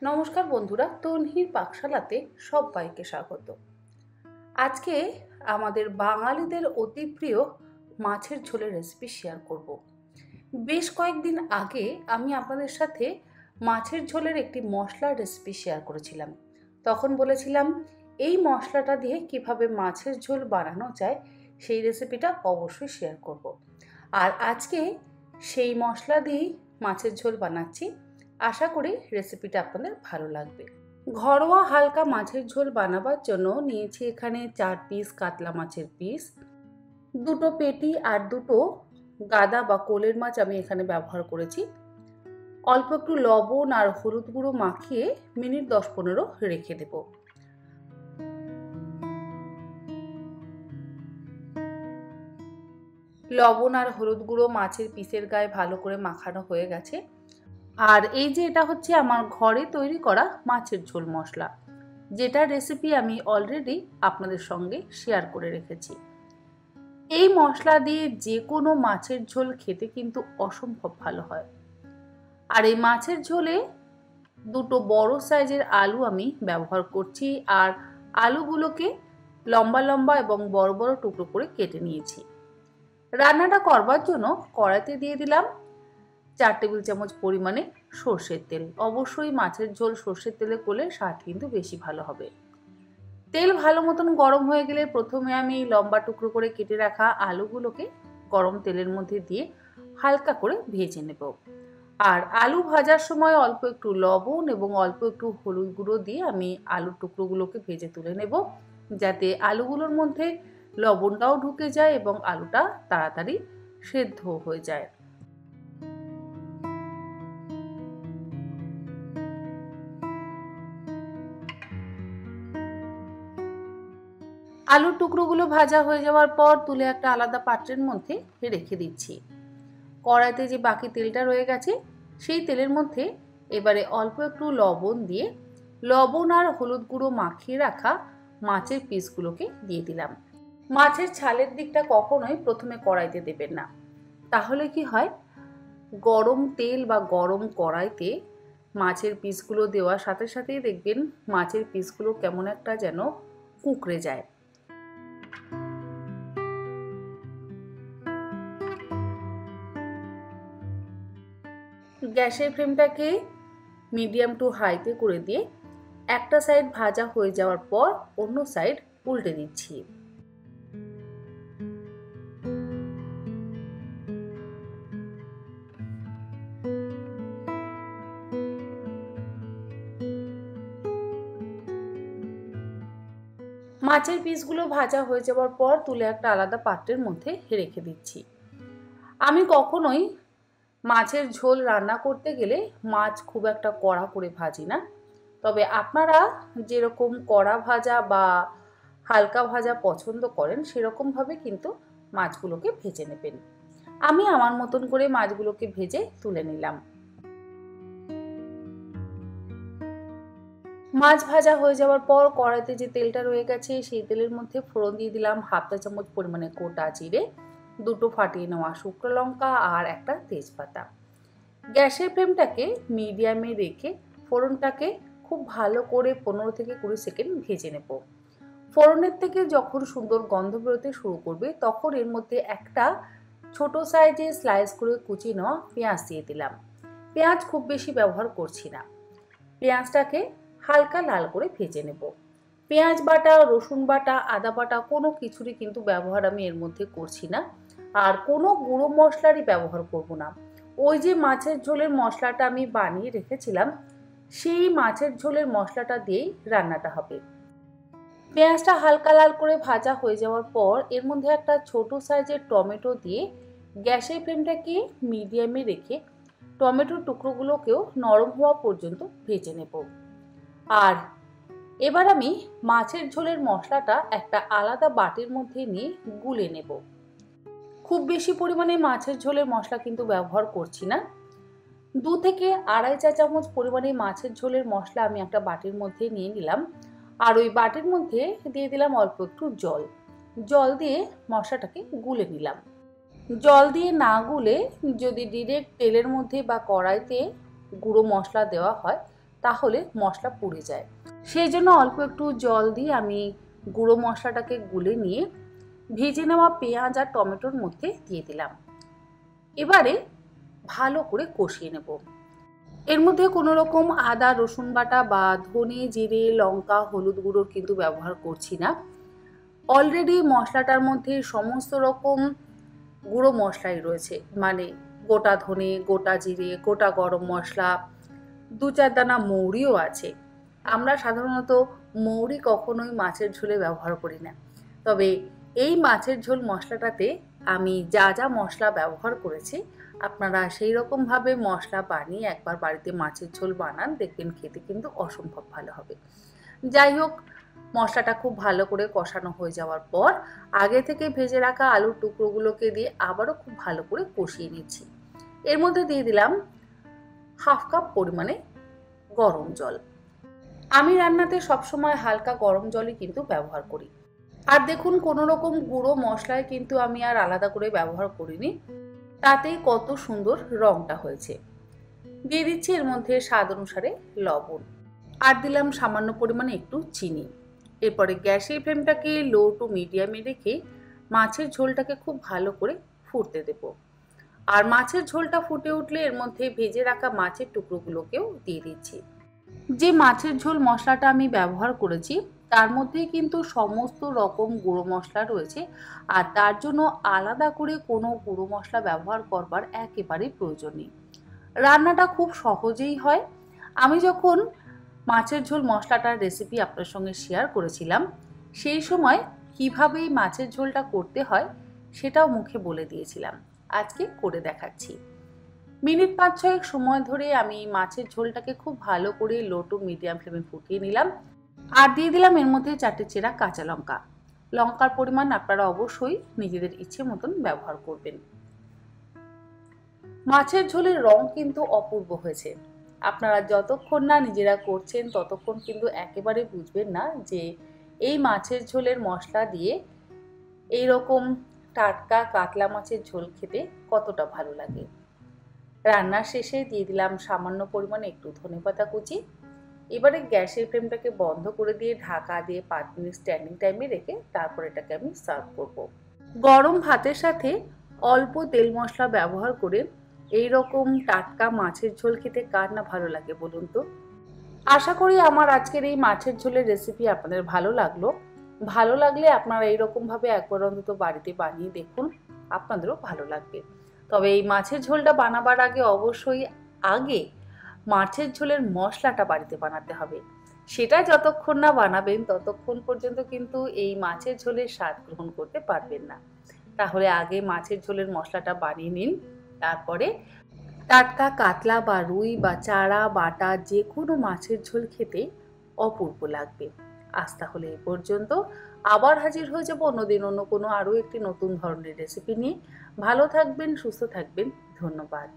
নমস্কার বন্ধুরা, তন্হির পাকশালাতে সবাইকে স্বাগত। আজকে আমাদের বাঙালিদের অতি প্রিয় মাছের ঝোলের রেসিপি শেয়ার করব। বেশ কয়েকদিন আগে আমি আপনাদের সাথে মাছের ঝোলের একটি মশলার রেসিপি শেয়ার করেছিলাম। তখন বলেছিলাম এই মশলাটা দিয়ে কিভাবে মাছের ঝোল বানানো যায় সেই রেসিপিটা অবশ্যই শেয়ার করব। আর আজকে সেই মশলা দিয়েই মাছের ঝোল বানাচ্ছি। আশা করি রেসিপিটা আপনাদের ভালো লাগবে। ঘরোয়া হালকা মাছের ঝোল বানাবার জন্য নিয়েছি এখানে 4 পিস কাতলা মাছের পিস, 2টো পেটি আর 2টো গাদা বা কোলের মাছ আমি এখানে ব্যবহার করেছি। অল্প একটু লবণ আর হলুদ গুঁড়ো মাখিয়ে মিনিট 10-15 রেখে দেব। লবণ আর হলুদ গুঁড়ো মাছের পিসের গায়ে ভালো করে মাখানো হয়ে গেছে। আর এই যে এটা হচ্ছে আমার ঘরে তৈরি করা মাছের ঝোল মশলা, যেটার রেসিপি আমি অলরেডি আপনাদের সঙ্গে শেয়ার করে রেখেছি। এই মশলা দিয়ে যে কোনো মাছের ঝোল খেতে কিন্তু অসম্ভব ভালো হয়। আর এই মাছের ঝোলে 2টো বড় সাইজের আলু আমি ব্যবহার করছি, আর আলুগুলোকে লম্বা লম্বা এবং বড় বড় টুকরো করে কেটে নিয়েছি। রান্নাটা করবার জন্য কড়াইতে দিয়ে দিলাম 4 টেবিল চামচ পরিমাণে সর্ষের তেল। অবশ্যই মাছের ঝোল সর্ষের তেলে করলে স্বাদ কিন্তু বেশি ভালো হবে। তেল ভালো মতন গরম হয়ে গেলে প্রথমে আমি লম্বা টুকরো করে কেটে রাখা আলুগুলোকে গরম তেলের মধ্যে দিয়ে হালকা করে ভেজে নেব। আর আলু ভাজার সময় অল্প একটু লবণ এবং অল্প একটু হলুদ গুঁড়ো দিয়ে আমি আলুর টুকরোগুলোকে ভেজে তুলে নেব, যাতে আলুগুলোর মধ্যে লবণটাও ঢুকে যায় এবং আলুটা তাড়াতাড়ি সেদ্ধ হয়ে যায়। আলুর টুকরোগুলো ভাজা হয়ে যাওয়ার পর তুলে একটা আলাদা পাত্রের মধ্যে রেখে দিচ্ছি। কড়াইতে যে বাকি তেলটা রয়ে গেছে সেই তেলের মধ্যে এবারে অল্প একটু লবণ দিয়ে লবণ আর হলুদ গুঁড়ো মাখিয়ে রাখা মাছের পিসগুলোকে দিয়ে দিলাম। মাছের ছালের দিকটা কখনোই প্রথমে কড়াইতে দেবেন না, তাহলে কি হয়, গরম তেল বা গরম কড়াইতে মাছের পিসগুলো দেওয়ার সাথে সাথেই দেখবেন মাছের পিসগুলো কেমন একটা যেন কুঁকড়ে যায়। গ্যাসের ফ্লেমটাকে মিডিয়াম টু হাইতে করে দিয়ে একটা সাইড ভাজা হয়ে যাওয়ার পর অন্য সাইড উল্টে দিচ্ছি। মাছের পিসগুলো ভাজা হয়ে যাওয়ার পর তুলে একটা আলাদা পাত্রের মধ্যে রেখে দিচ্ছি। আমি কখনোই মাছের ঝোল রান্না করতে গেলে মাছ খুব একটা কড়া করে ভাজি না, তবে আপনারা যেরকম কড়া ভাজা বা হালকা ভাজা পছন্দ করেন সেরকমভাবে কিন্তু মাছগুলোকে ভেজে নেবেন। আমি আমার মতন করে মাছগুলোকে ভেজে তুলে নিলাম। মাছ ভাজা হয়ে যাওয়ার পর কড়াইতে যে তেলটা রয়ে গেছে সেই তেলের মধ্যে ফোড়ন দিয়ে দিলাম 1/2 চা চামচ পরিমাণে গোটা জিরে, 2টো ফাটিয়ে নেওয়া শুকনো লঙ্কা আর একটা তেজপাতা। গ্যাসের ফ্লেমটাকে মিডিয়ামে রেখে ফোড়নটাকে খুব ভালো করে 15 থেকে 20 সেকেন্ড ভেজে নেব। ফোড়নের থেকে যখন সুন্দর গন্ধ বেরোতে শুরু করবে তখন এর মধ্যে একটা ছোট সাইজে স্লাইস করে কুচিয়ে নেওয়া পেঁয়াজ দিয়ে দিলাম। পেঁয়াজ খুব বেশি ব্যবহার করছি না। পেঁয়াজটাকে হালকা লাল করে ভেজে নেব। পেঁয়াজ বাটা, রসুন বাটা, আদা বাটা কোনো কিছুরই কিন্তু ব্যবহার আমি এর মধ্যে করছি না, আর কোনো গুঁড়ো মশলারই ব্যবহার করব না। ওই যে মাছের ঝোলের মশলাটা আমি বানিয়ে রেখেছিলাম সেই মাছের ঝোলের মশলাটা দিয়েই রান্নাটা হবে। পেঁয়াজটা হালকা লাল করে ভাজা হয়ে যাওয়ার পর এর মধ্যে একটা ছোট সাইজের টমেটো দিয়ে গ্যাসের ফ্লেমটাকে মিডিয়ামে রেখে টমেটোর টুকরোগুলোকেও নরম হওয়া পর্যন্ত ভেজে নেব। আর এবার আমি মাছের ঝোলের মশলাটা একটা আলাদা বাটির মধ্যে নিয়ে গুলে নেব। খুব বেশি পরিমাণে মাছের ঝোলের মশলা কিন্তু ব্যবহার করছি না। 2 থেকে 2.5 চা চামচ পরিমাণে মাছের ঝোলের মশলা আমি একটা বাটির মধ্যে নিয়ে নিলাম, আর ওই বাটির মধ্যে দিয়ে দিলাম অল্প একটু জল। জল দিয়ে মশলাটাকে গুলে নিলাম। জল দিয়ে না গুলে যদি ডিরেক্ট তেলের মধ্যে বা কড়াইতে গুঁড়ো মশলা দেওয়া হয় তাহলে মশলা পুড়ে যায়। সেই জন্য অল্প একটু জল দিয়ে আমি গুঁড়ো মশলাটাকে গুলে নিয়ে ভেজে নেওয়া পেঁয়াজ আর টমেটোর মধ্যে দিয়ে দিলাম। এবারে ভালো করে কষিয়ে নেব। এর মধ্যে কোনো রকম আদা রসুন বাটা বা ধনে জিরে লঙ্কা হলুদ গুঁড়োর কিন্তু ব্যবহার করছি না। অলরেডি মশলাটার মধ্যে সমস্ত রকম গুঁড়ো মশলাই রয়েছে, মানে গোটা ধনে গোটা জিরে গোটা গরম মশলা, 2-4 দানা মৌরিও আছে। আমরা সাধারণত মৌরি কখনোই মাছের ঝোলে ব্যবহার করি না, তবে এই মাছের ঝোল মশলাটাতে আমি যা যা মশলা ব্যবহার করেছি আপনারা সেই রকমভাবে মশলা বানিয়ে একবার বাড়িতে মাছের ঝোল বানান, দেখবেন খেতে কিন্তু অসম্ভব ভালো হবে। যাই হোক, মশলাটা খুব ভালো করে কষানো হয়ে যাওয়ার পর আগে থেকে ভেজে রাখা আলুর টুকরোগুলোকে দিয়ে আবারও খুব ভালো করে কষিয়ে নিচ্ছি। এর মধ্যে দিয়ে দিলাম 1/2 কাপ পরিমাণে গরম জল। আমি রান্নাতে সবসময় হালকা গরম জলই কিন্তু ব্যবহার করি। আর দেখুন, কোনো রকম গুঁড়ো মশলায় কিন্তু আমি আর আলাদা করে ব্যবহার করিনি, তাতেই কত সুন্দর রংটা হয়েছে। দিয়ে দিচ্ছি এর মধ্যে স্বাদ অনুসারে লবণ, আর দিলাম সামান্য পরিমাণে একটু চিনি। এরপরে গ্যাসের ফ্লেমটাকে লো টু মিডিয়ামে রেখে মাছের ঝোলটাকে খুব ভালো করে ফুটতে দেব। আর মাছের ঝোলটা ফুটে উঠলে এর মধ্যে ভেজে রাখা মাছের টুকরোগুলোকেও দিয়ে দিচ্ছি। যে মাছের ঝোল মশলাটা আমি ব্যবহার করেছি তার মধ্যে কিন্তু সমস্ত রকম গুঁড়ো মশলা রয়েছে, আর তার জন্য আলাদা করে কোনো গুঁড়ো মশলা ব্যবহার করবার একেবারেই প্রয়োজন নেই। রান্নাটা খুব সহজেই হয়। আমি যখন মাছের ঝোল মশলাটার রেসিপি আপনার সঙ্গে শেয়ার করেছিলাম, সেই সময় কীভাবে এই মাছের ঝোলটা করতে হয় সেটাও মুখে বলে দিয়েছিলাম। আজকে করে দেখাচ্ছি। মিনিট 5-6 সময় ধরে আমি মাছের ঝোলটাকে খুব ভালো করে লো টু মিডিয়াম ফ্লেমে ফুটিয়ে নিলাম, আর দিয়ে দিলাম এর মধ্যে 4টে চেরা কাঁচা লঙ্কা। লঙ্কার পরিমাণ আপনারা অবশ্যই নিজেদের ইচ্ছে মতন ব্যবহার করবেন। মাছের ঝোলের রং কিন্তু অপূর্ব হয়েছে। আপনারা যতক্ষণ না নিজেরা করছেন ততক্ষণ কিন্তু একেবারে বুঝবেন না যে এই মাছের ঝোলের মশলা দিয়ে এই রকম টাটকা কাতলা মাছের ঝোল খেতে কতটা ভালো লাগে। রান্নার শেষে দিয়ে দিলাম সামান্য পরিমাণে একটু ধনেপাতা কুচি। এবারে গ্যাসের ফ্লেমটাকে বন্ধ করে দিয়ে ঢাকা দিয়ে 5 মিনিট স্ট্যান্ডিং টাইমে রেখে তারপর এটাকে আমি সার্ভ করব। গরম ভাতের সাথে অল্প তেল মশলা ব্যবহার করে এই রকম টাটকা মাছের ঝোল খেতে কার না ভালো লাগে বলুন তো। আশা করি আমার আজকের এই মাছের ঝোলের রেসিপি আপনাদের ভালো লাগলো। ভালো লাগলে আপনারা এইরকমভাবে একবার অন্তত বাড়িতে বানিয়ে দেখুন, আপনাদেরও ভালো লাগবে। তবে এই মাছের ঝোলটা বানাবার আগে অবশ্যই মাছের ঝোলের মশলাটা বাড়িতে বানাতে হবে। সেটা যতক্ষণ না বানাবেন ততক্ষণ পর্যন্ত কিন্তু এই মাছের ঝোলের স্বাদ গ্রহণ করতে পারবেন না। তাহলে আগে মাছের ঝোলের মশলাটা বানিয়ে নিন, তারপরে টাটকা কাতলা বা রুই বা চারা বাটা যে কোনো মাছের ঝোল খেতে অপূর্ব লাগবে। আজ তাহলে এই পর্যন্ত। আবার হাজির হয়ে যাব অন্যদিন অন্য কোনো আরও একটি নতুন ধরনের রেসিপি নিয়ে। ভালো থাকবেন, সুস্থ থাকবেন। ধন্যবাদ।